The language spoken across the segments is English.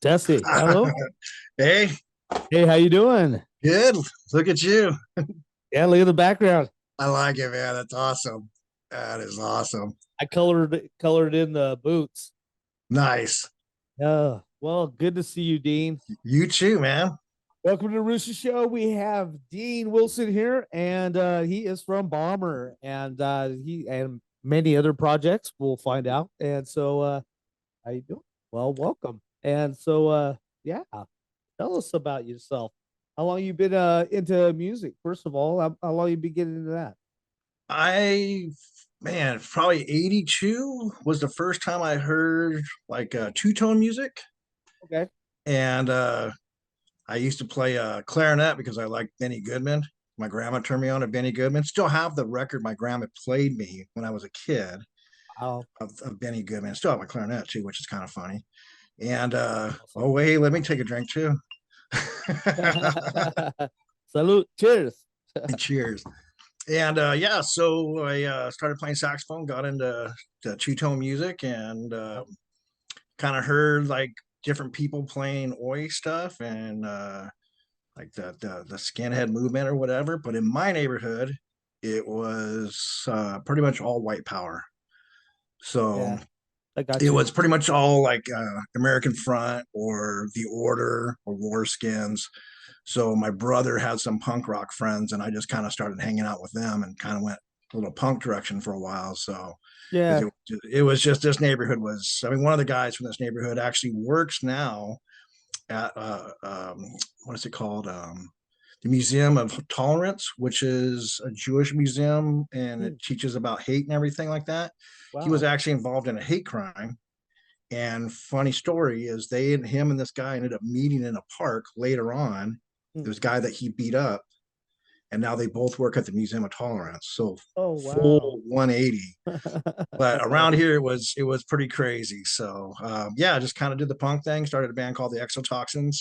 Tessie, hello. Hey, Hey, how you doing? good. Look at you. Yeah, look at the background. I like it, man. That's awesome. That is awesome. I colored in the boots. Nice. Well, good to see you, Dean. You too, man. Welcome to the Rooster Show. We have Dean Wilson here, and he is from Bomber, and he and many other projects. We'll find out. And so, how you doing? Well, welcome. And so, yeah, tell us about yourself. How long you been into music? First of all, how long you been getting into that? I, man, probably 82 was the first time I heard like two-tone music. Okay. And I used to play clarinet because I liked Benny Goodman. My grandma turned me on to Benny Goodman. Still have the record my grandma played me when I was a kid Wow. of Benny Goodman. Still have my clarinet too, which is kind of funny. And Awesome. oh wait, let me take a drink too. Salute. Cheers. Cheers. And yeah, so I started playing saxophone, got into two-tone music, and kind of heard like different people playing oi stuff and like the skinhead movement or whatever. But in my neighborhood, it was pretty much all white power. So Yeah, I got it you. was pretty much all like American Front or The Order or War Skins. So my brother had some punk rock friends, and I just kind of started hanging out with them and kind of went a little punk direction for a while. So because Yeah. it was just this neighborhood was. I mean, one of the guys from this neighborhood actually works now at what is it called? The Museum of Tolerance, which is a Jewish museum, and it Hmm. teaches about hate and everything like that. He was Wow. actually involved in a hate crime, and funny story is they and him and this guy ended up meeting in a park later on. Hmm. There was a guy that he beat up, and now they both work at the Museum of Tolerance. So Oh, full wow. 180. But That's around awesome. here it was pretty crazy. So yeah, just kind of did the punk thing. Started a band called the Exotoxins,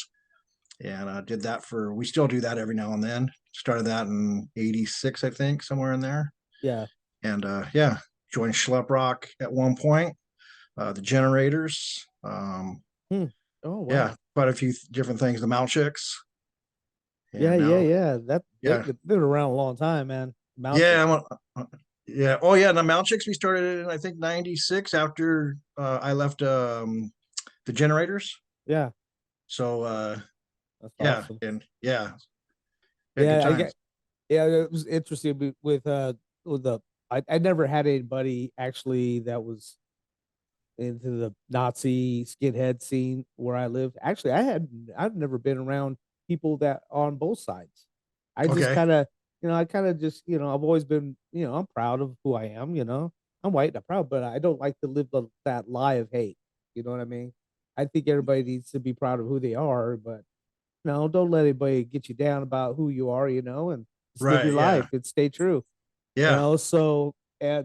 and did that for. We still do that every now and then. Started that in '86, I think, somewhere in there. Yeah. And yeah, joined Schlep Rock at one point. The Generators. Hmm. Oh, Yeah, wow. quite a few different things. The Mount Chicks, Yeah, and yeah, now, yeah. yeah, They've been around a long time, man. yeah, Mountain. yeah. Oh, yeah. The Mount Chicks we started in I think '96 after I left the Generators. Yeah, So that's yeah, awesome. and yeah, had good Yeah, I get. times. Yeah, it was interesting with the. I never had anybody actually that was into the Nazi skinhead scene where I lived. Actually, I've never been around people that on both sides. I just Okay, kind of, I kind of just, I've always been, I'm proud of who I am. I'm white and I'm proud, but I don't like to live that lie of hate. You know what I mean? I think everybody needs to be proud of who they are, but no, don't let anybody get you down about who you are. And just live your right, yeah, life and stay true. yeah, So I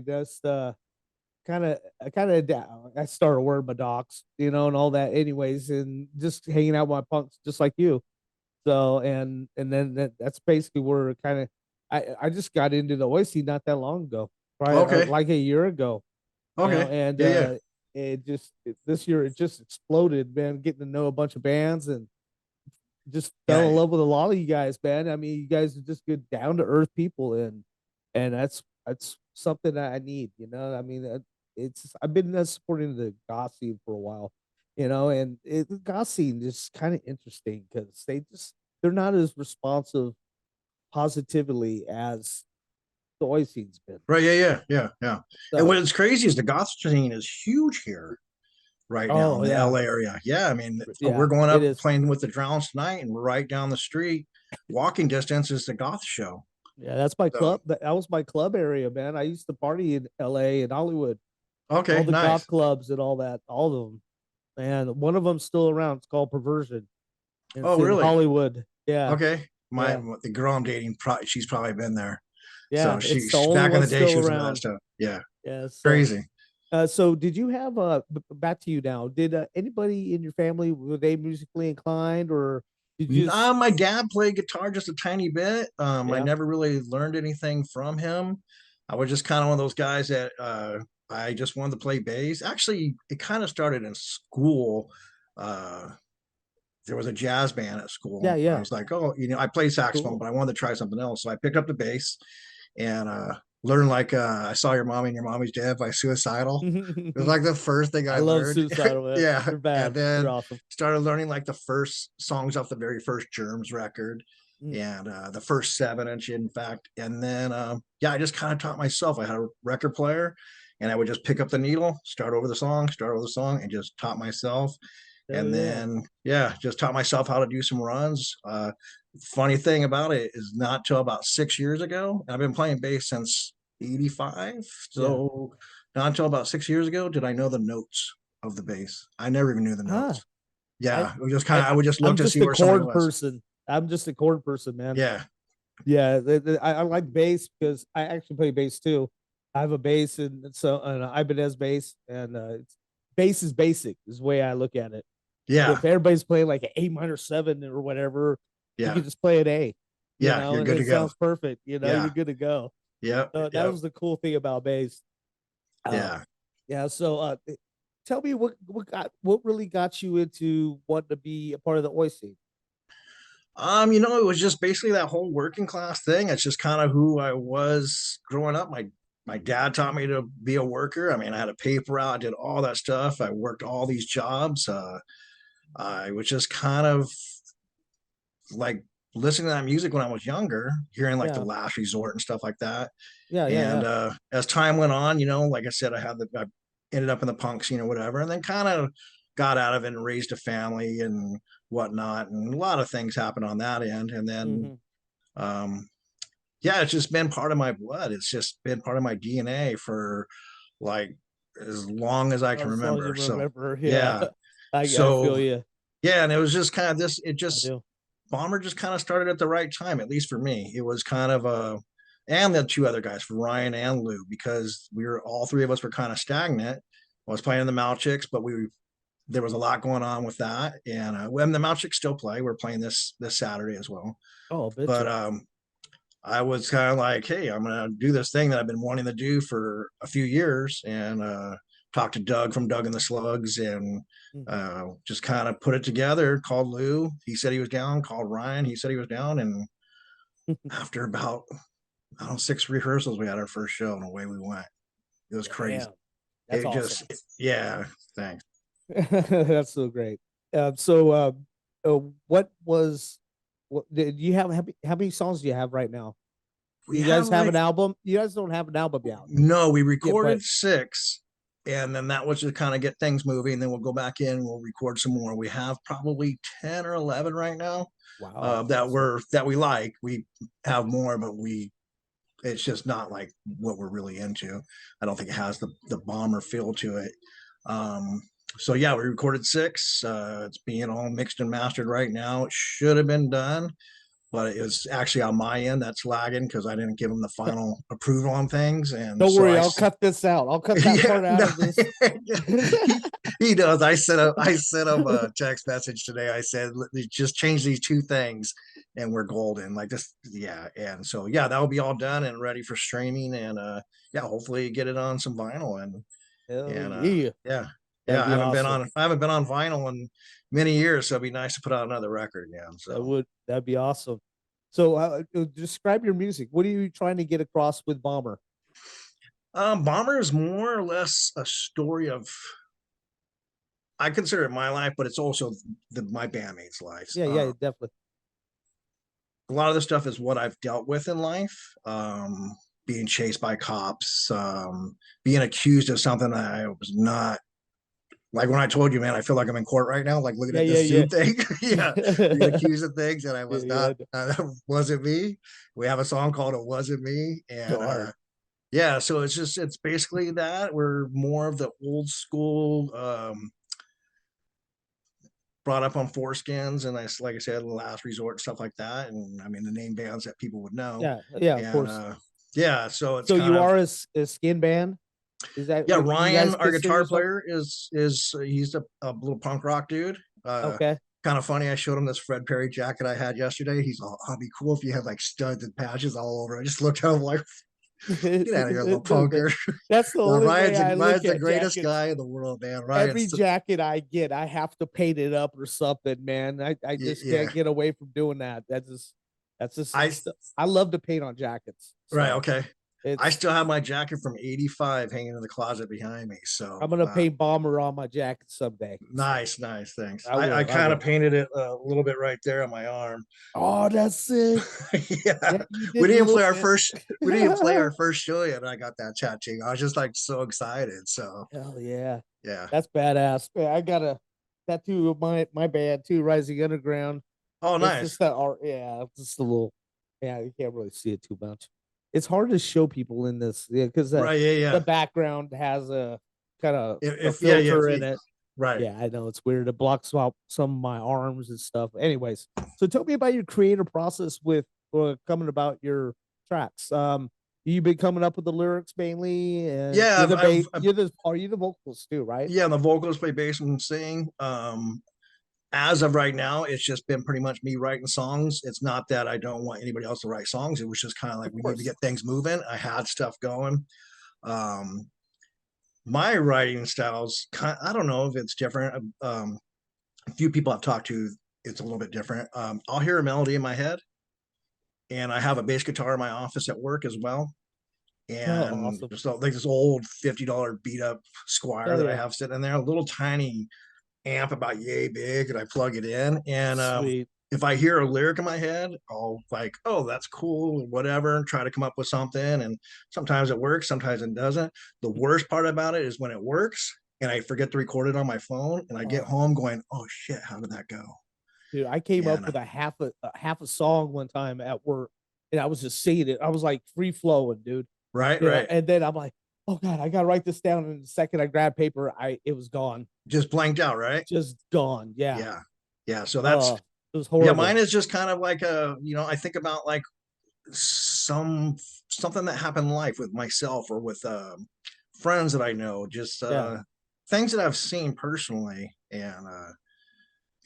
just I started wearing my docs, and all that anyways, and just hanging out with my punks just like you. So and then that's basically where I just got into the Oasis not that long ago, probably okay, like a year ago, okay, and yeah, yeah, this year it just exploded, man, getting to know a bunch of bands and just fell in yeah, love with a lot of you guys, man. I mean, you guys are just good down to earth people, and that's something that I need. I mean, it's I've been supporting the goth scene for a while, and the goth scene is kind of interesting because they're not as responsive positively as the oi scene's been. right, yeah, yeah, yeah, yeah. And So, what's crazy is the goth scene is huge here right now in oh the yeah, LA area. Yeah, I mean, we're yeah, going it up is. playing with the Drowns tonight, and we're right down the street. walking distance is the goth show. Yeah, that's my So club. That was my club area, man. I used to party in L.A. and Hollywood, all okay, the goth nice. clubs and all that, all of them. And one of them's still around. It's called Perversion. It's Oh, in really? Hollywood. Yeah, Okay. My yeah, the girl I'm dating, she's probably been there. yeah. So It's the she only back in one the day, still she was into that around. stuff. Yeah, Yeah. So, crazy. did you have back to you now? Did anybody in your family, were they musically inclined, or did you just? My dad played guitar just a tiny bit. I Yeah, never really learned anything from him. I was just kind of one of those guys that I just wanted to play bass. Actually, it kind of started in school. Uh, there was a jazz band at yeah, school. I yeah. was like, oh, I played saxophone, Cool. but I wanted to try something else. So I picked up the bass and learned like I saw your mommy and your mommy's dead by Suicidal. It was like the first thing I I love learned. Suicidal, man. Yeah. They're And bad. They're then awesome. started learning like the first songs off the very first Germs record Mm. and the first 7 inch, in fact. And then, yeah, I just kind of taught myself. I had a record player and I would just pick up the needle, start over the song, and just taught myself. Hell And yeah. then, yeah, just taught myself how to do some runs. Funny thing about it is not till about 6 years ago. I've been playing bass since 85. Yeah. So not until about 6 years ago did I know the notes of the bass. I never even knew the Huh. notes. I Yeah, it was just kind I of, I would just look I'm to just see a where somebody chord was. person. I'm just a chord person, man. Yeah, Yeah, I like bass because I actually play bass too. I have a bass and so an Ibanez bass, and bass is basic is the way I look at it. yeah, If everybody's playing like an A minor seven or whatever, you yeah, can just play an A, yeah. You're and good to it go. sounds perfect. You're Yeah, good to go. yep, That yep, was the cool thing about bass. Um, yeah. yeah. So, tell me what really got you into wanting to be a part of the oi scene? It was just basically that whole working class thing. It's just kind of who I was growing up. My dad taught me to be a worker. I mean, I had a paper route, I did all that stuff. I worked all these jobs. I was just kind of like listening to that music when I was younger, hearing like the Yeah, Last Resort and stuff like that. yeah, yeah, And yeah. as time went on, like I said, I ended up in the punk scene or whatever, and then kind of got out of it and raised a family and whatnot, and a lot of things happened on that end. And then, Mm-hmm. um, yeah, it's just been part of my blood. It's just been part of my DNA for like as long as I can As long as you remember. So, remember, yeah, yeah. I So, feel you. yeah, and it was just kind of this. It I just do. Bomber just kind of started at the right time, at least for me. It was kind of a, and the two other guys, Ryan and Lou, because we were all three of us were kind of stagnant. I was playing in the Malchicks, but there was a lot going on with that, and when the Malchicks still play, we're playing this Saturday as well. Oh, I bet But you. I was kind of like, hey, I'm gonna do this thing that I've been wanting to do for a few years, and talk to Doug from Doug and the Slugs, and Mhm. just kind of put it together. Called Lou, he said he was down. Called Ryan, he said he was down, and after about I don't know 6 rehearsals, we had our first show, and away we went. It was crazy. Damn, that's It awesome. just, yeah, thanks. That's so great. So, what was what did you have? How many songs do you have right now? We You guys have have right an album? You guys don't have an album out. No, we Yeah, but recorded six, and then that was to kind of get things moving. Then we'll go back in, we'll record some more. We have probably 10 or 11 right now, wow, that's that awesome. we like. We have more, but it's just not like what we're really into. I don't think it has the bomber feel to it. Um, so yeah, we recorded six. It's being all mixed and mastered right now. It should have been done, but it was actually on my end that's lagging because I didn't give them the final approval on things, and Don't so worry, I'll cut this out. I'll cut that yeah, part out no, of this. he, he does. I sent him a text message today. I said, just change these two things and we're golden. Like this, yeah. And so yeah, that'll be all done and ready for streaming, and yeah, hopefully get it on some vinyl, Hell and yeah, yeah. that'd Yeah, be awesome. I haven't been on vinyl in many years, so it'd be nice to put out another record. Yeah. So That'd be awesome. So, describe your music. What are you trying to get across with Bomber? Bomber is more or less a story of, I consider it my life, but it's also my bandmates' lives. Yeah, yeah, definitely. A lot of the stuff is what I've dealt with in life. Being chased by cops, being accused of something that I was not like when I told you, man, I feel like I'm in court right now, like looking Yeah, at yeah, this yeah. Zoom thing. Yeah, being accused of things that I Yeah, was yeah. not. That wasn't me. We have a song called "It Wasn't Me," and Darn. yeah, so it's basically that we're more of the old school. Brought up on foreskins, and I like I said, last resort stuff like that, and I mean the name bands that people would know, Yeah, yeah, of and course. yeah, so it's So kind you of are a skin band? Is that yeah. what you Ryan, guys our consider guitar yourself? player, is he's a little punk rock dude. Okay. Kind of funny. I showed him this Fred Perry jacket I had yesterday. He's all, "I'll be cool if you had like studs and patches all over." I just looked at him like, "Get out of here, little No, man. punker." That's the No, only way I look Ryan's the at greatest jackets. guy in the world, man. Every Ryan's jacket I get, I have to paint it up or something, man. I just yeah. can't get away from doing that. That's just I I love to paint on jackets. right, So okay. I it's still have my jacket from '85 hanging in the closet behind me. I'm So gonna paint bomber on my jacket someday. So nice, nice. Thanks. I I will. I kind of will. painted it a little bit right there on my arm. Oh, that's sick. Yeah, Yeah, you did a little bit. we didn't even play our first show yet, and I got that tattoo. I was just like so excited. So Hell yeah. yeah. That's badass. Yeah, I got a tattoo of my band too, Rising Underground. Oh, It's nice. just that art, yeah, just a little, yeah, you can't really see it too much. It's hard to show people in this, yeah, because Right. Yeah. the Yeah. background has a kind of a If yeah, yeah. filter in it. Right. Yeah, I know it's weird. It blocks out some of my arms and stuff. Anyways, so tell me about your creative process with coming about your tracks. You've been coming up with the lyrics mainly, and Yeah. are you the vocals too, right? Yeah. The vocals play bass and sing. As of right now, it's just been pretty much me writing songs. It's not that I don't want anybody else to write songs. It was just kind of like Of we need to course. get things moving. I had stuff going. Um, my writing styles, I don't know if it's different. A few people I've talked to, it's a little bit different. I'll hear a melody in my head, and I have a bass guitar in my office at work as well. Oh, And awesome. just like this old $50 beat up Squire Hell that I yeah. have sitting in there, a little tiny amp about yay big, and I plug it in. And Sweet. if I hear a lyric in my head, I'll like, oh, that's cool, whatever, and try to come up with something. And sometimes it works, sometimes it doesn't. The worst part about it is when it works and I forget to record it on my phone and I get Oh, home going, oh shit, how did that go? dude, I came up And with a half a song one time at work, and I was just singing it. I was like free flowing, dude. right, You know, right. and then I'm like, oh god, I gotta write this down. And the second I grabbed paper, it was gone, Just blanked out, right? just gone. Yeah. Yeah. Yeah. So that's, Oh, it was yeah, mine horrible. is just kind of like I think about like something that happened in life with myself or with friends that I know, just Yeah, things that I've seen personally, and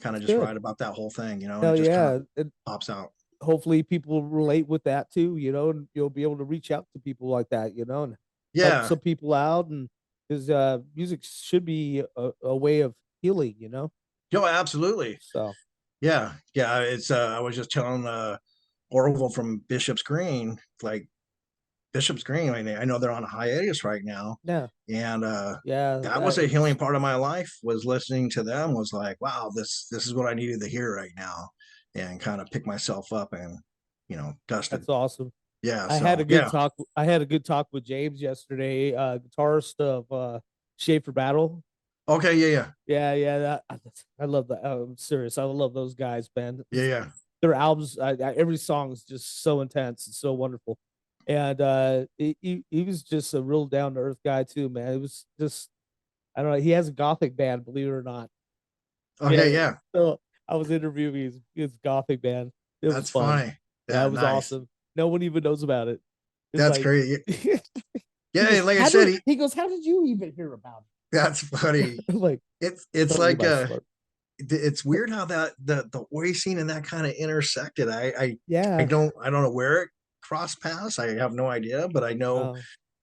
kind of it's just good. write about that whole thing, and it Hell just kind of yeah. And pops out. hopefully people relate with that too. You know, and you'll be able to reach out to people like that. You know, and help Yeah. some people out. And because music should be a way of healing. You know, Yo, absolutely. so Yeah. Yeah. It's I was just telling Orville from Bishop's Green, like Bishop's Green, I know they're on a hiatus right now. yeah, And yeah. that was a healing part of my life, was listening to them, was like, wow, this is what I needed to hear right now, and kind of pick myself up and dust it. That's awesome. Yeah. So yeah. I had a good talk with James yesterday, guitarist of Schaefer Battle. Okay. Yeah. Yeah. Yeah, yeah. I love that. I'm serious. I love those guys, man. Yeah. Yeah. Their albums, every song is just so intense and so wonderful. And he was just a real down to earth guy too, man. It was just I don't know. He has a gothic band, believe it or not. Okay. Yeah. Yeah. So I was interviewing his gothic band. It was That's fun. funny. Yeah, Yeah. it was Nice. awesome. No one even knows about it. It's That's like great. he Yeah. goes, Like I said, he goes, how did you even hear about that's it? funny. I'm like, It's totally like my smart. it's weird how that the oi scene and that kind of intersected. I Yeah. don't know where it crossed paths. I have no idea, but I know Oh,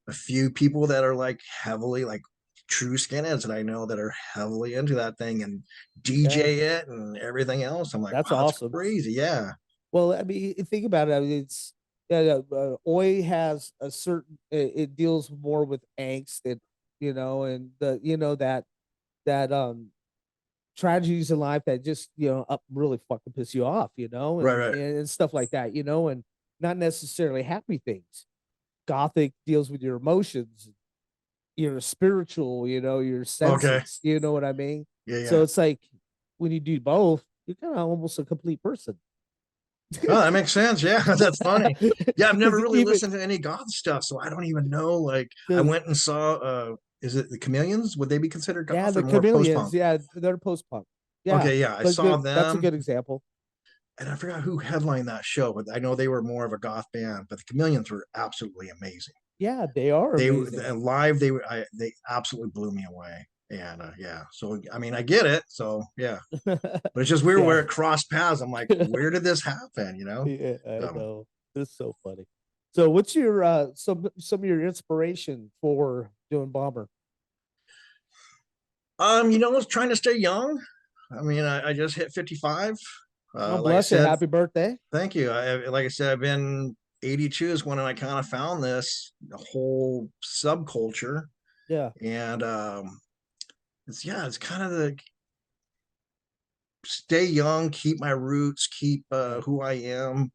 a few people that are like heavily like true skinheads that I know that are heavily into that thing and yeah. DJ it and everything else. I'm like, That's wow, that's awesome. crazy. Yeah. Well, I mean, think about it. I mean, it's yeah, Oi has a certain. It deals more with angst and and that tragedies in life that just up really fucking piss you off, Right, right. and stuff like that, and not necessarily happy things. Gothic deals with your emotions, your spiritual, your Okay. senses. You know what I mean? Yeah, So yeah. it's like when you do both, you're kind of almost a complete person. Oh, that makes sense. Yeah, that's funny. Yeah, I've never Because really even listened to any goth stuff, so I don't even know. Like, I because went and saw. Is it the Chameleons? Would they be considered yeah, goth or the more post punk? chameleons, yeah, they're post punk. Yeah, Okay, yeah, I but saw good. That's a them, good example. and I forgot who headlined that show, but I know they were more of a goth band. But the Chameleons were absolutely amazing. Yeah, they are They amazing. live, they absolutely blew me away. And yeah, so I mean, I get it. So yeah, but it's just weird Yeah, where it crossed paths. I'm like, where did this happen? yeah, I So know. It's so funny. So, what's your some of your inspiration for doing bomber? I was trying to stay young. I mean, I just hit 55. Oh, Like I bless you! said, Happy birthday! thank you. Like I said, I've been 82 is when I kind of found this whole subculture, Yeah, and it's kind of the stay young, keep my roots, keep yeah, who I am.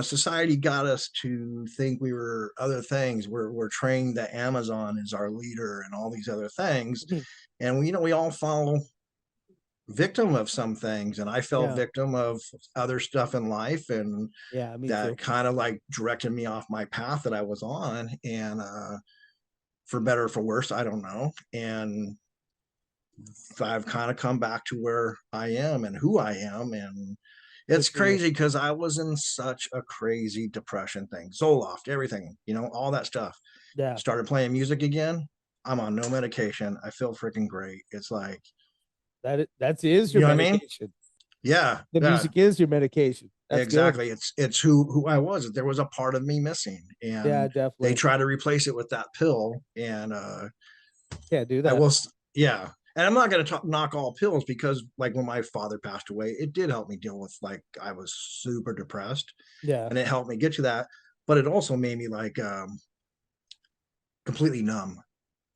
Society got us to think we were other things. We're trained that Amazon is our leader and all these other things, and we all follow victim of some things, and I fell yeah, victim of other stuff in life, and yeah. Me that too. kind of like directed me off my path that I was on, and for better or for worse, I don't know. And I've kind of come back to where I am and who I am, and Good it's for you. crazy because I was in such a crazy depression thing, Zoloft, everything, all that stuff. Yeah, Started playing music again. I'm on no medication. I feel freaking great. It's like, that is you your know what I mean? medication. Yeah, The yeah. music is your medication. That's good. Exactly. It's who I was. There was a part of me missing, Yeah, and they definitely try to replace it with that pill. And can't do I that. will, yeah. And I'm not going to knock all pills because, like, when my father passed away, it did help me deal with like I was super depressed, Yeah. and it helped me get to that. But it also made me like completely numb.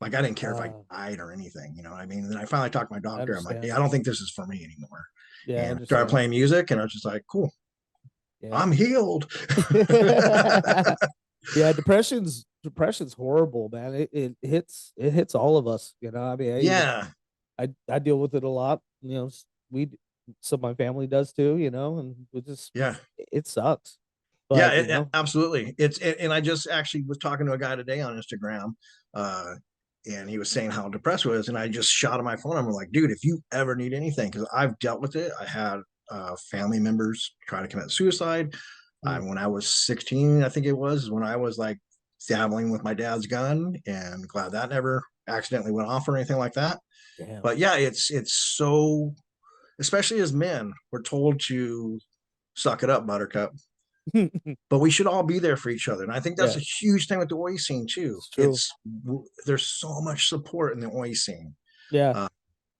Like I didn't care if I Uh, died or anything. You know what I mean? And then I finally talked to my I doctor. I'm like, understand. hey, I don't think this is for me anymore. Yeah, I And I started understand. playing music, and I was just like, cool, Yeah. I'm healed. Yeah, depression's horrible, man. It hits all of us, I mean, Yeah, I deal with it a lot, we some of my family does too, and yeah, it sucks. yeah. But, Absolutely. And I just actually was talking to a guy today on Instagram, uh, and he was saying how depressed he was, and I just shot him my phone. I'm like, dude, if you ever need anything, because I've dealt with it. I had family members try to commit suicide. mm, When I was 16, I think it was when I was like dabbling with my dad's gun, and glad that never accidentally went off or anything like that. damn. But yeah, it's so, especially as men, we're told to suck it up, Buttercup. But we should all be there for each other, and I think that's Yeah, a huge thing with the oi scene too. it's true. It's There's so much support in the oi scene. Yeah, uh,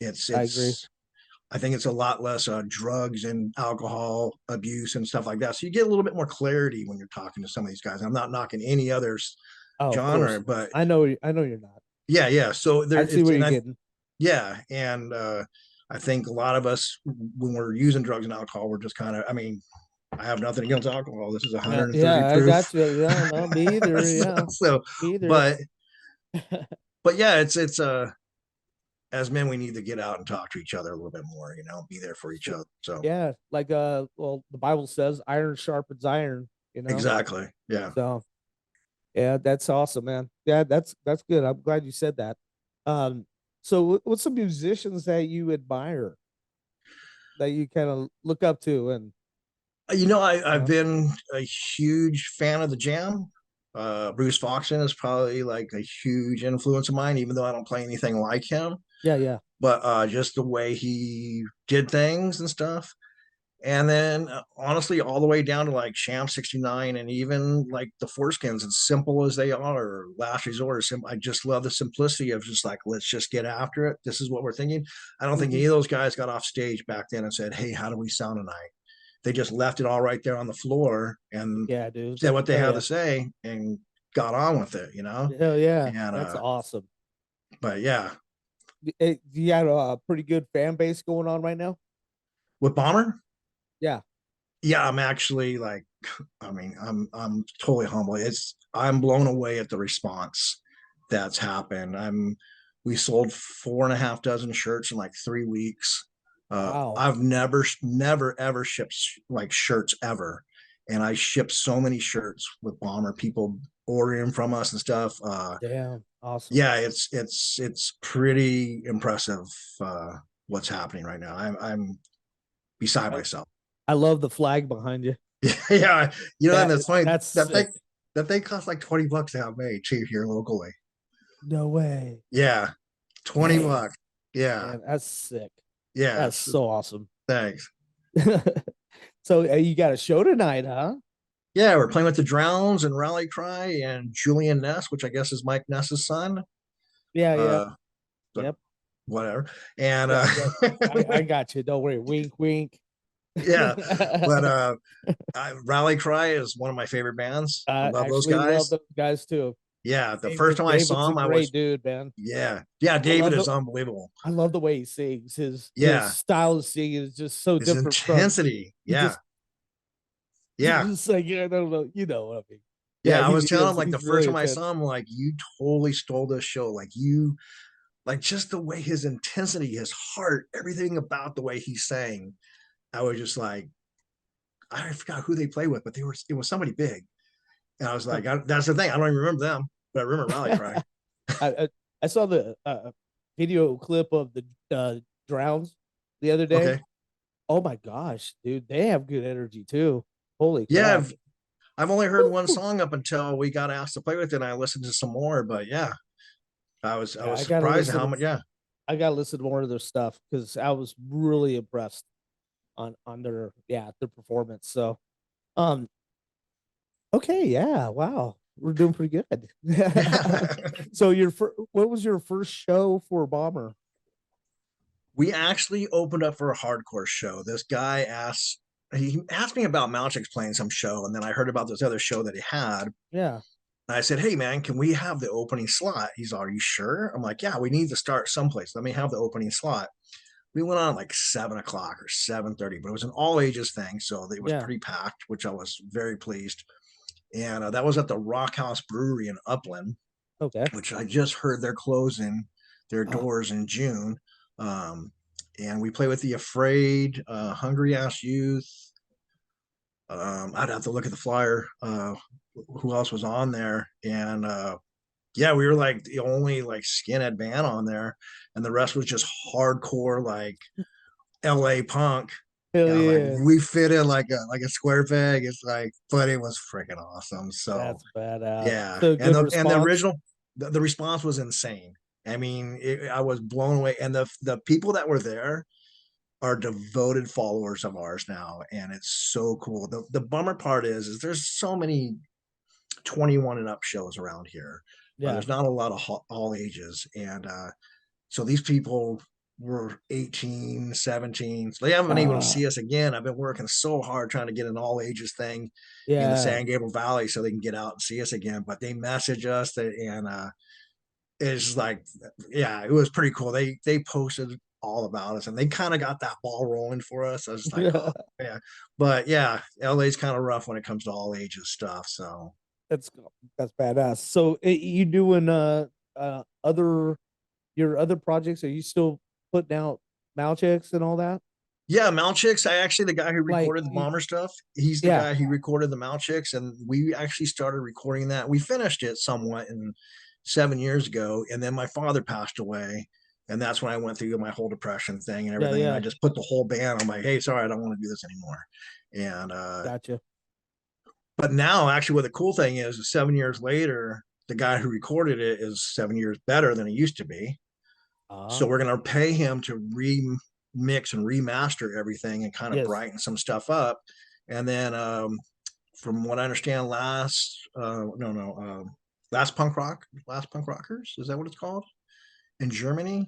it's I agree. it's I think it's a lot less drugs and alcohol abuse and stuff like that, so you get a little bit more clarity when you're talking to some of these guys. I'm not knocking any other Oh, of genre, course. but I know you're not. yeah, yeah, so there I see it's where and you're I getting. yeah, and I think a lot of us, when we're using drugs and alcohol, we're just kind of, I mean, I have nothing against alcohol. This is Yeah, 130 yeah, I proof. got you. Yeah, no, me either. so, Yeah, so, me either. but yeah, it's as men we need to get out and talk to each other a little bit more. Be there for each other. So Yeah, like well, the Bible says iron sharpens iron, exactly, yeah. So yeah, that's awesome, man. Yeah, that's good. I'm glad you said that. Um, so what's some musicians that you admire, that you kind of look up to, and I've uh, been a huge fan of the Jam. Bruce Foxton is probably like a huge influence of mine, even though I don't play anything like him. yeah, yeah, But just the way he did things and stuff. And then honestly, all the way down to like Sham 69 and even like the Foreskins, as simple as they are, or Last Resort, I just love the simplicity of just like, let's just get after it. This is what we're thinking. I don't think hmm any of those guys got off stage back then and said, hey, how do we sound tonight? They just left it all right there on the floor and yeah, dude. said what they Hell had yeah, to say and got on with it. hell yeah, And that's awesome. but yeah, You got a pretty good fan base going on right now. with Bomber, Yeah, yeah, I'm actually like, I mean, I'm totally humble. I'm blown away at the response. that's happened. We sold 4.5 dozen shirts in like 3 weeks. Wow. I've never ever shipped like shirts ever, and I shipped so many shirts with Bomber, people ordering from us and stuff. Damn. Awesome. Yeah, it's pretty impressive what's happening right now. I'm beside I, myself. I love the flag behind you. Yeah, and That it's funny that's that sick. they cost like $20 to have made too here locally. No way. Yeah, 20 Dang, bucks. Yeah, man, that's sick. That's yes. so awesome. Thanks. So you got a show tonight, huh? Yeah, we're playing with the Drowns and Rally Cry and Julian Ness, which I guess is Mike Ness's son. Yeah, yeah. Uh, but Yep. whatever. And Yeah, yeah. I got you. Don't worry. Wink, wink. yeah, but I Rally Cry is one of my favorite bands. I love those actually love guys. those guys too. Yeah, the first time I David's saw a him, I great was dude, man. yeah. I David love is the unbelievable. I love the way he sings. His Yeah, style of singing is just so his different from intensity. he Yeah, yeah, just like I don't know, you know what I mean. Yeah, yeah. I was telling him like the he's first really time I intense. saw him, like you totally stole this show. Like you, like just the way his intensity, his heart, everything about the way he sang. I was just like, I forgot who they play with, but it was somebody big, and I was like, that's the thing. I don't even remember them, but I remember Rally Cry. I I saw the video clip of the drowns the other day. Okay, Oh my gosh, dude, they have good energy too. Holy yeah, crap. I've only heard one Woo! song up until we got asked to play with it, and I listened to some more. But yeah, I Yeah, was surprised at how much. Yeah, I gotta listen to more of their stuff because I was really impressed on their their performance. So um okay, yeah, wow. We're doing pretty good. yeah. So what was your first show for Bomber? We actually opened up for a hardcore show. This guy he asked me about Malchik's playing some show, and then I heard about this other show that he had. Yeah, And I said, "Hey man, can we have the opening slot?" He's, "Are you sure?" I'm like, "Yeah, we need to start someplace. Let me have the opening slot." We went on like 7 o'clock or 7:30, but it was an all ages thing, so it was yeah. pretty packed, which I was very pleased. And that was at the Rock House Brewery in Upland, Okay. which I just heard they're closing their Oh, doors in June. Um, and we play with the Afraid, Hungry Ass Youth. I'd have to look at the flyer. Who else was on there? And yeah, we were like the only like skinhead band on there, and the rest was just hardcore like LA punk. hell And I was like, yeah. we fit in like a square peg. It's like, but it was freaking awesome. So That's badass. yeah, So and good the response. original the response was insane. I mean, I was blown away, and the people that were there are devoted followers of ours now, and it's so cool. The bummer part is there's so many 21 and up shows around here. Yeah. There's not a lot of all ages, and so these people were 18, 17. So they haven't been able to Ah, see us again. I've been working so hard trying to get an all ages thing in the yeah. San Gabriel Valley so they can get out and see us again. But they message us and it's like, yeah, it was pretty cool. They posted all about us and they kind of got that ball rolling for us. I was like, oh yeah. But yeah, LA's kind of rough when it comes to all ages stuff. So that's that's badass. So you doing other your other projects? Are you still putting out Malchicks and all that? yeah, Malchicks. I actually the guy who Like, recorded the Bomber stuff. He's the yeah, guy who recorded the Malchicks, and we actually started recording that. We finished it somewhat in 7 years ago, and then my father passed away, and that's when I went through my whole depression thing and yeah, everything. And I yeah. just put the whole band. I'm like, hey, sorry, I don't want to do this anymore. And Gotcha. but now, actually, what the cool thing is 7 years later, the guy who recorded it is 7 years better than he used to be. So Ah, we're going to pay him to remix and remaster everything and kind of yes. brighten some stuff up. And then, from what I understand, last punk rockers, is that what it's called in Germany?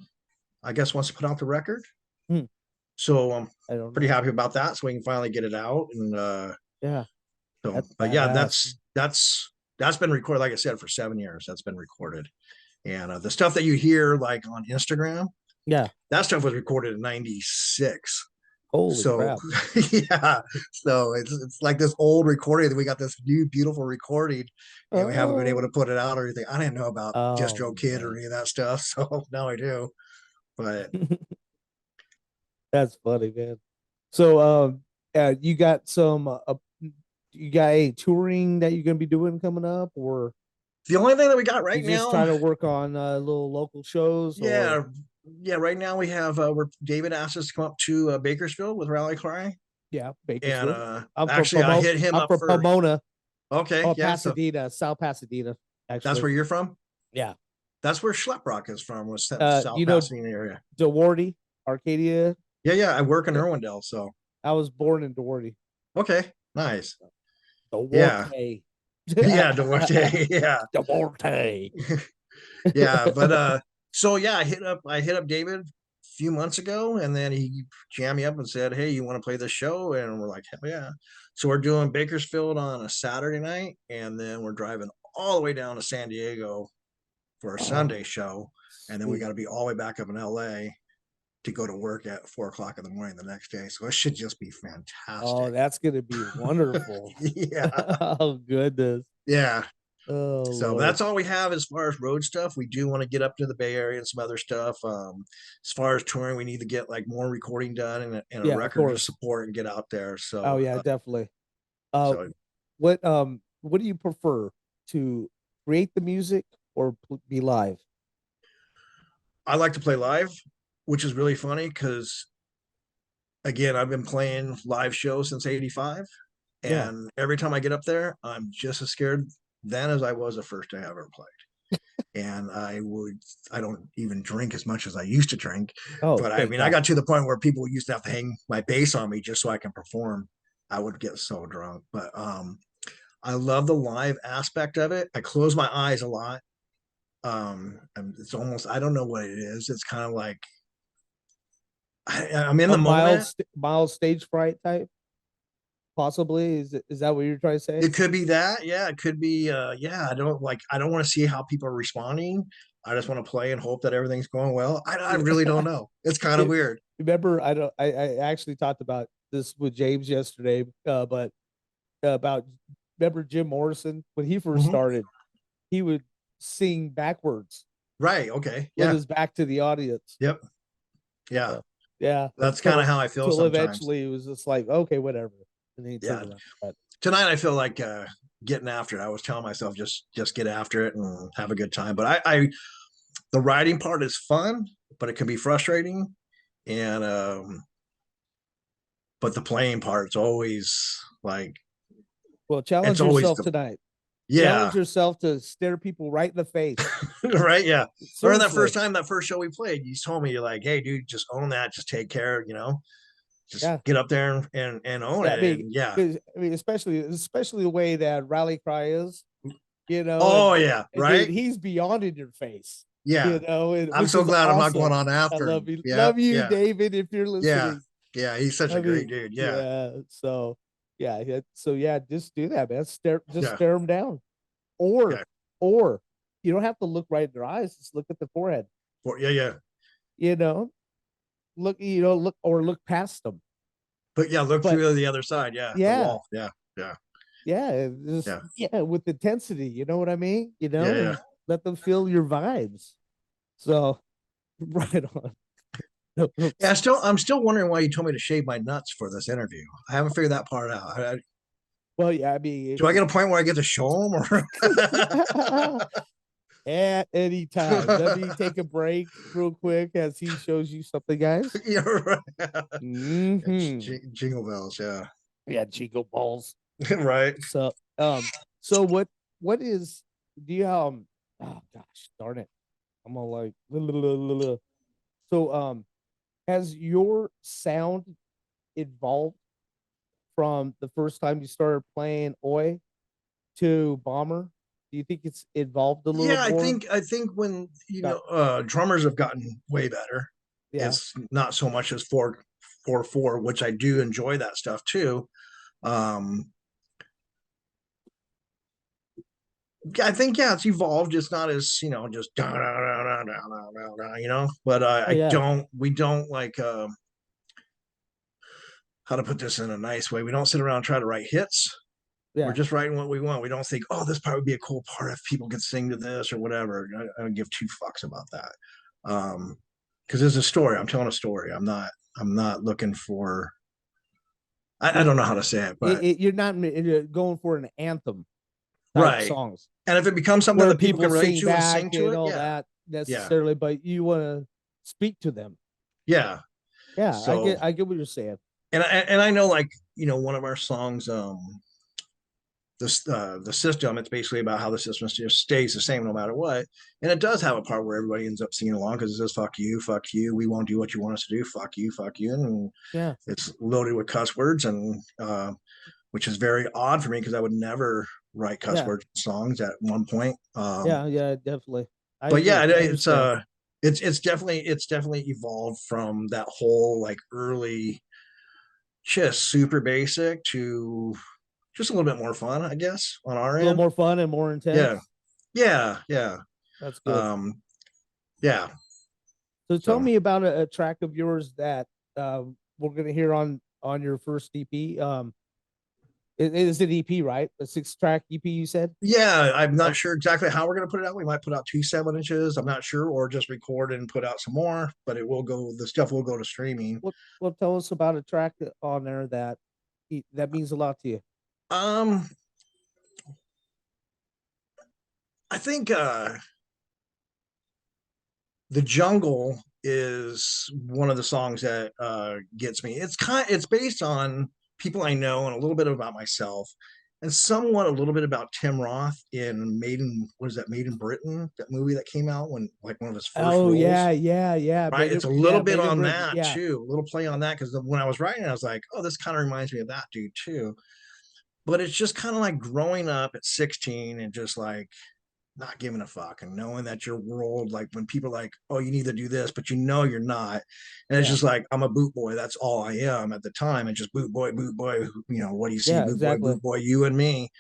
I guess wants to put out the record. Hmm, So I'm I don't pretty know. happy about that. So we can finally get it out. And Yeah, so, that's but yeah, badass. that's been recorded. Like I said, for 7 years, that's been recorded. And the stuff that you hear like on Instagram, Yeah. that stuff was recorded in '96. Holy So crap. yeah, so it's like this old recording. We got this new beautiful recording, and we haven't been able to Oh, put it out or anything. I didn't know about oh DistroKid or man. any of that stuff, so now I do. But That's funny, man. So you got some you got a touring that you're gonna be doing coming up, or the only thing that we got you right just now, trying to work on little local shows, or yeah, yeah, right now we have where David asked us to come up to Bakersfield with Rally Cry, yeah, and Bakersfield. I'm from actually I hit him I'm up from first. Pomona. Okay, Oh, yeah, so Pasadena, South Pasadena, that's actually. where you're from. Yeah. That's where Schleprock is from, was South You know Pasadena area. Dewarty, Arcadia. Yeah, yeah, I work in Yeah. Irwindale, so I was born in Dewarty. okay, nice. Yeah, Dewarty. yeah, Duarte, yeah, Dewarty. yeah. But so yeah, I hit up David a few months ago, and then he jammed me up and said, "Hey, you want to play this show?" And we're like, "Hell yeah!" So we're doing Bakersfield on a Saturday night, and then we're driving all the way down to San Diego for a Sunday Oh, show, and then we got sweet. to be all the way back up in LA to go to work at 4 o'clock in the morning the next day. So it should just be Oh, fantastic. that's gonna be wonderful. Yeah, Oh goodness. yeah. Oh So Lord. that's all we have as far as road stuff. We do want to get up to the Bay Area and some other stuff. As far as touring, we need to get like more recording done and a Yeah, of record to course. support and get out there. Oh So, yeah, definitely. Uh, so what do you prefer to create the music or be live? I like to play live, which is really funny because again, I've been playing live shows since '85, Yeah. and every time I get up there, I'm just as scared then as I was the first day I ever played. And I don't even drink as much as I used to drink. Oh, But I thank mean, I God. got to the point where people used to have to hang my bass on me just so I can perform. I would get so drunk. But I love the live aspect of it. I close my eyes a lot. And it's almost, I don't know what it is. It's kind of like I'm in the A moment. mild stage fright type, possibly. Is that what you're trying to say? It could be that. Yeah, it could be yeah, I don't want to see how people are responding. I just want to play and hope that everything's going well. I Yeah. really don't know. It's kind of It- weird. Remember, I actually talked about this with James yesterday, but about remember Jim Morrison when he first Mhm. started, he would sing backwards Right. Okay. with Yeah. his back to the audience. Yep. Yeah. So yeah, That's kind of how I feel until sometimes. eventually it was just like okay, whatever, and then he turned Yeah. around. But Tonight I feel like getting after it. I was telling myself just get after it and have a good time. But I the writing part is fun, but it can be frustrating. And but the playing part's always like well, it's challenge always yourself the tonight. Challenge yeah. yourself to stare people right in the face. Right. Yeah. Or Seriously, that first show we played, you told me you're like, hey dude, just own that, just take care, just yeah. get up there and own Yeah, I it. mean, And yeah. 'cause, I mean, especially the way that Rally Cry is, Oh yeah, and dude, right? he's beyond in your face, Yeah. and I'm which so is glad I'm not going awesome. on I after love him. you, Yeah, yeah, David, if you're yeah, listening. yeah. He's such I a great mean, dude. Yeah, yeah. So, so yeah, just do that, man. Just yeah, stare them down, or yeah, or you don't have to look right in their eyes. Just look at the forehead. yeah, yeah. You know, look past them. But yeah, look But through the other side. Yeah, the yeah, wall. Yeah, yeah, yeah, just yeah, yeah, with intensity. You know what I mean? yeah, yeah. And let them feel your vibes. So right on. Yeah, I'm still wondering why you told me to shave my nuts for this interview. I haven't figured that part out. Well, yeah, I mean, Do I get a point where I get to show them, or? at any time. Let me take a break real quick as he shows you something, guys. You're right. Mm-hmm. Jingle bells. Yeah, Yeah, jingle balls. right. So, so what is do you oh gosh, darn it. I'm all like so has your sound evolved from the first time you started playing Oi to Bomber? Do you think it's evolved a little Yeah, more? I think when Got drummers have gotten way better, yeah. it's not so much as 4/4, which I do enjoy that stuff too. Um, I think yeah, it's evolved. It's not as just da, da, da, da, da, da, da, But Oh yeah. we don't like how to put this in a nice way. We don't sit around and try to write hits. We're Yeah. just writing what we want. We don't think, oh, this part would be a cool part if people could sing to this or whatever. I don't give two fucks about that. Because there's a story. I'm telling a story. I'm not looking for. I Yeah. don't know how to say it, but You're not going for an anthem type right. songs And if it becomes something where that people people can relate sing to and back sing to and it, all yeah, that yeah, necessarily, but you want to speak to them. yeah. Yeah, So I get what you're saying. and I know like one of our songs, the system, it's basically about how the system just stays the same no matter what, and it does have a part where everybody ends up singing along because it says fuck you, we won't do what you want us to do, fuck you, and Yeah, it's loaded with cuss words, and which is very odd for me because I would never write cuss yeah, word songs at one point. yeah, definitely. I But yeah, agree. I understand. it's definitely evolved from that whole like early just super basic to just a little bit more fun, I guess, on our A little end. more fun and more Yeah, intense. yeah. That's good. Um, yeah. So tell So me about a track of yours that we're gonna hear on your first EP. It is an EP, right? A 6 track EP, you said. yeah, I'm not Oh, sure exactly how we're gonna put it out. We might put out 2 7 inches. I'm not sure, or just record and put out some more. But it will go. The stuff will go to streaming. well, tell us about a track on there that that means a lot to you. Um, I think the jungle is one of the songs that gets me. It's based on people I know and a little bit about myself, and somewhat a little bit about Tim Roth in What is that, Made in Britain, that movie that came out when like one of his first Oh roles. yeah, Right, it's a little bit made in on Britain. that Yeah, too, a little play on that because when I was writing, I was like, oh, this kind of reminds me of that dude too. But it's just kind of like growing up at 16 and just like not giving a fuck and knowing that your world, like when people are like, oh, you need to do this, but you're not. And it's yeah, just like, I'm a boot boy. That's all I am at the time. And just boot boy, what do you see? yeah, exactly. Boot boy, you and me.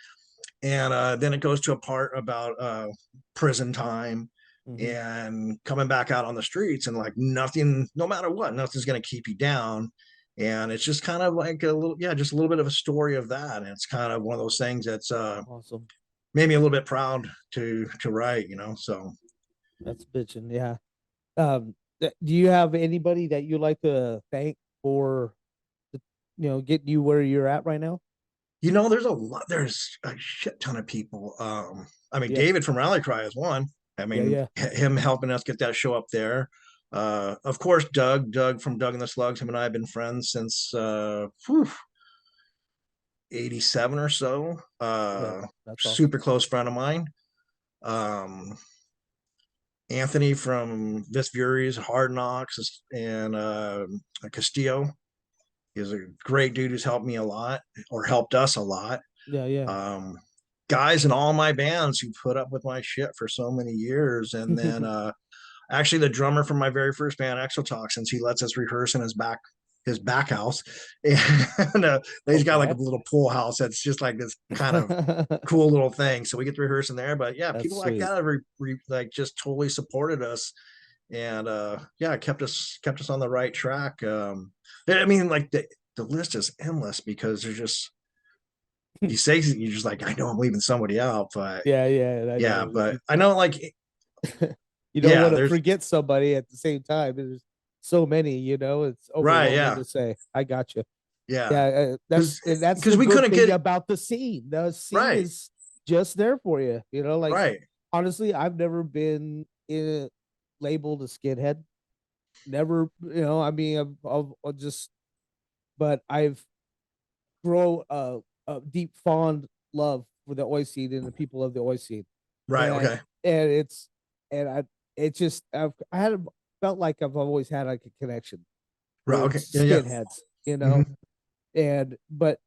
And then it goes to a part about prison time Hmm. and coming back out on the streets and like nothing, no matter what, nothing's going to keep you down. And it's just kind of like a little, yeah, just a little bit of a story of that. And it's kind of one of those things that's Awesome. made me a little bit proud to write, so That's bitching. Yeah. Do you have anybody that you like to thank for, the, getting you where you're at right now? there's a shit ton of people. I mean, Yeah, David from Rally Cry is one. I yeah, mean, yeah, him helping us get that show up there. Of course, Doug from Doug and the Slugs. Him and I have been friends since 87 or so. yeah. That's awesome. Super close friend of mine. Um, Anthony from Vis Furies, Hard Knocks, and Castillo. He's a great dude who's helped me a lot, or helped us a lot. Yeah, yeah. um, Guys in all my bands who put up with my shit for so many years. And then actually the drummer from my very first band, Exotoxins, he lets us rehearse in his back house. And he's got like a Okay. little pool house that's just like this kind of cool little thing. So we get to rehearse in there. But yeah, That's people like sweet. that have like just totally supported us, and yeah, kept us on the right track. I mean, like the list is endless because there's just, you say, you're just like, I know I'm leaving somebody out, but Yeah, yeah. I yeah, know. but I know, like, You don't yeah, want to there's forget somebody at the same time. There's so many, it's right, overwhelming yeah, to say. I got you. yeah, Yeah, because that's the we good couldn't thing get about the scene. The scene right, is just there for you. Like right, honestly, I've never been labeled a skinhead. Never, I mean, I've just, but I've grow a deep fond love for the oi scene and the people of the oi scene, right, and okay, and it's and I it just I had felt like I've always had like a connection right, with okay, yeah, yeah, skinheads, hmm, and but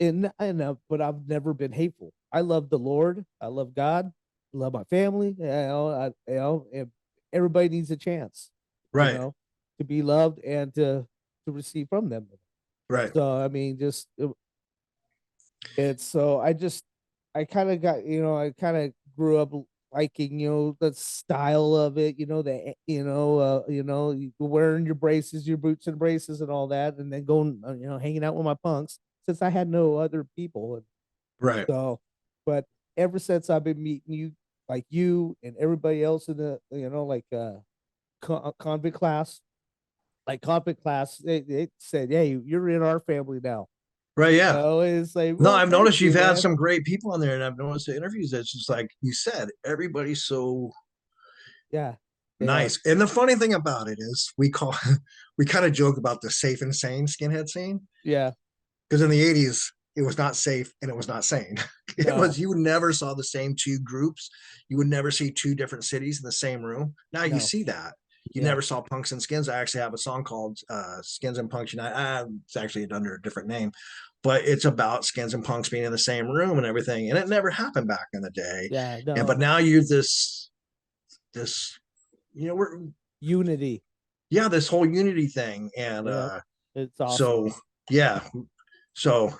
but I've never been hateful. I love the Lord. I love God. I love my family. And everybody needs a chance, you right, know, to be loved and to receive from them. right, So I mean, just it's so I kind of got I kind of grew up liking, the style of it, wearing your braces, your boots and braces and all that, and then going, hanging out with my punks since I had no other people. And Right. so, but ever since I've been meeting you, like you and everybody else in the, like convict class, they said, "Hey, you're in our family now." Right. Yeah. It's like, No, well, I've thank noticed you've you, had man. some great people on there, and I've noticed the interviews. It's just like you said, everybody's so Yeah, they are. nice. And the funny thing about it is, we kind of joke about the safe and sane skinhead scene Yeah, because in the '80s it was not safe and it was not sane. It no, was you never saw the same two groups. You would never see two different cities in the same room. Now you no, see that. You yeah, never saw Punks and Skins. I actually have a song called Skins and Punks Unite. It's actually under a different name, but it's about skins and punks being in the same room and everything. And it never happened back in the day. yeah, And but no. now you're this we're Unity. yeah, this whole unity thing. And Yeah, it's awesome. so yeah. So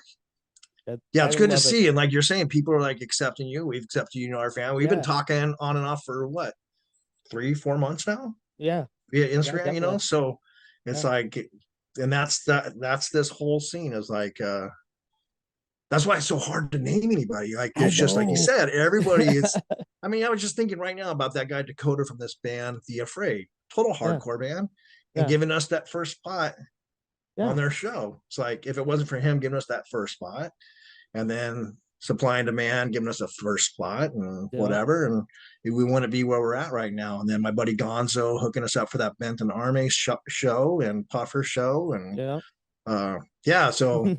yeah, I it's good to love it. see. And like you're saying, people are like accepting you. We've accepted you, our family. We've been Yeah, talking on and off for what, 3-4 months now yeah, via yeah, Instagram, definitely. So it's Yeah, like, and that's this whole scene is like, that's why it's so hard to name anybody. Like I it's just like you know. said, everybody is. I mean, I was just thinking right now about that guy Dakota from this band, The Afraid, total Yeah, hardcore band, and yeah, giving us that first spot on yeah, their show. It's like if it wasn't for him giving us that first spot, and then supply and demand giving us a first spot and yeah, whatever, and we want to be where we're at right now. And then my buddy Gonzo hooking us up for that Benton Army show and Puffer show, and yeah. yeah, so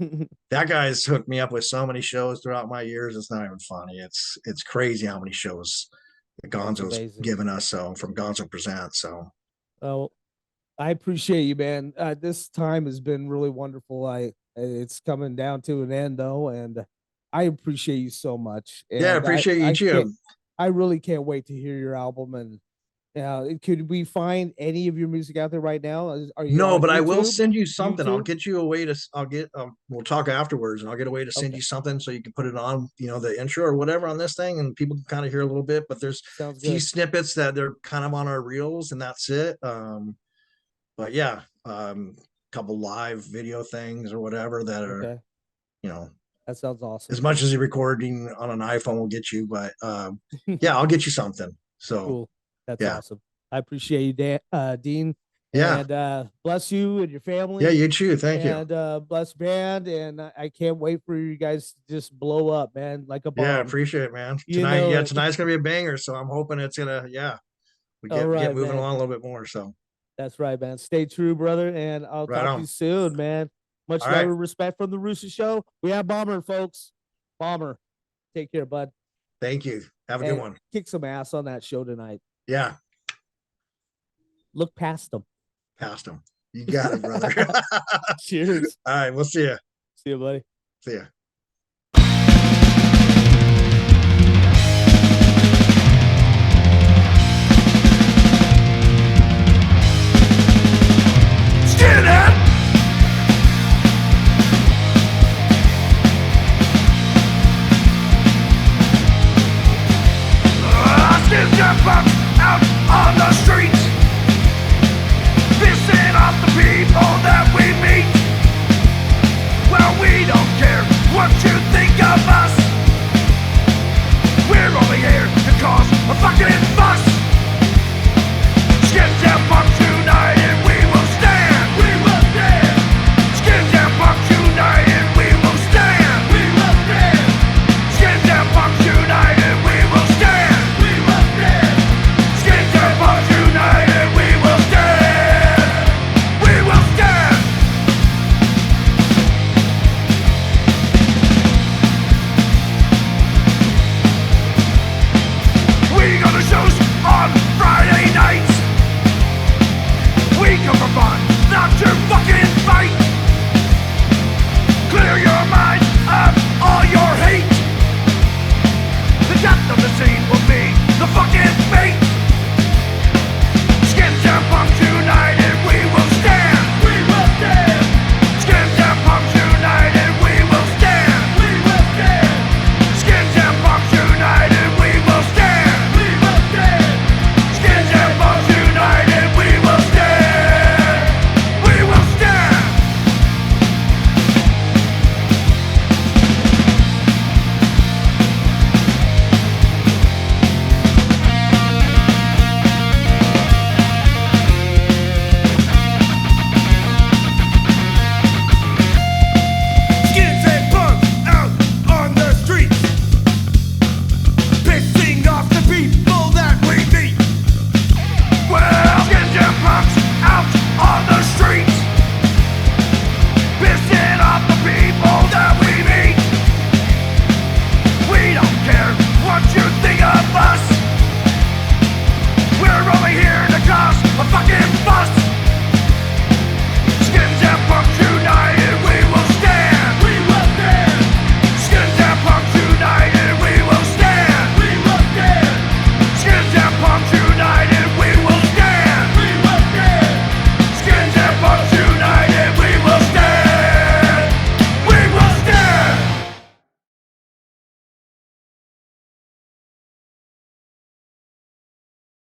that guy's hooked me up with so many shows throughout my years. It's not even funny. It's crazy how many shows that That's Gonzo's amazing. given us. So from Gonzo Presents. So Oh, I appreciate you, man. This time has been really wonderful. It's coming down to an end though, and I appreciate you so much. yeah, I And appreciate you too. I really can't wait to hear your album. And could we find any of your music out there right now? Are you No, on but I will YouTube? send you something. I'll YouTube? get you a way to. I'll get. We'll talk afterwards, and I'll get a way to send Okay, you something so you can put it on, the intro or whatever on this thing, and people can kind of hear a little bit. But there's sounds a few good. snippets that they're kind of on our reels, and that's it. But yeah, couple live video things or whatever that are, Okay, you know, that sounds awesome. as much as the recording on an iPhone will get you. But yeah, I'll get you something. So Cool. That's yeah, awesome. I appreciate you, Dean, yeah, and bless you and your yeah. family, You too. Thank you. and bless band. And I can't wait for you guys to just blow up, man, like a Yeah, bomb. appreciate it, man. You Tonight, know yeah, it. tonight's gonna be a banger. So I'm hoping it's gonna, yeah, we All get right, moving man. along a little bit more. So That's right, man. Stay true, brother, and I'll right talk to you on. soon, man. Much All love right. and respect from the Rooster Show. We have Bomber, folks. Bomber. Take care, bud. Thank you. Have a good And one. kick some ass on that show tonight. Yeah, Look past them. passed him. You got it, brother. Cheers. All right, we'll see you. See you, buddy. See ya. Skinhead! Skins get bumped out on the streets, pissing off the people that we meet. Well, we don't care what you think of us.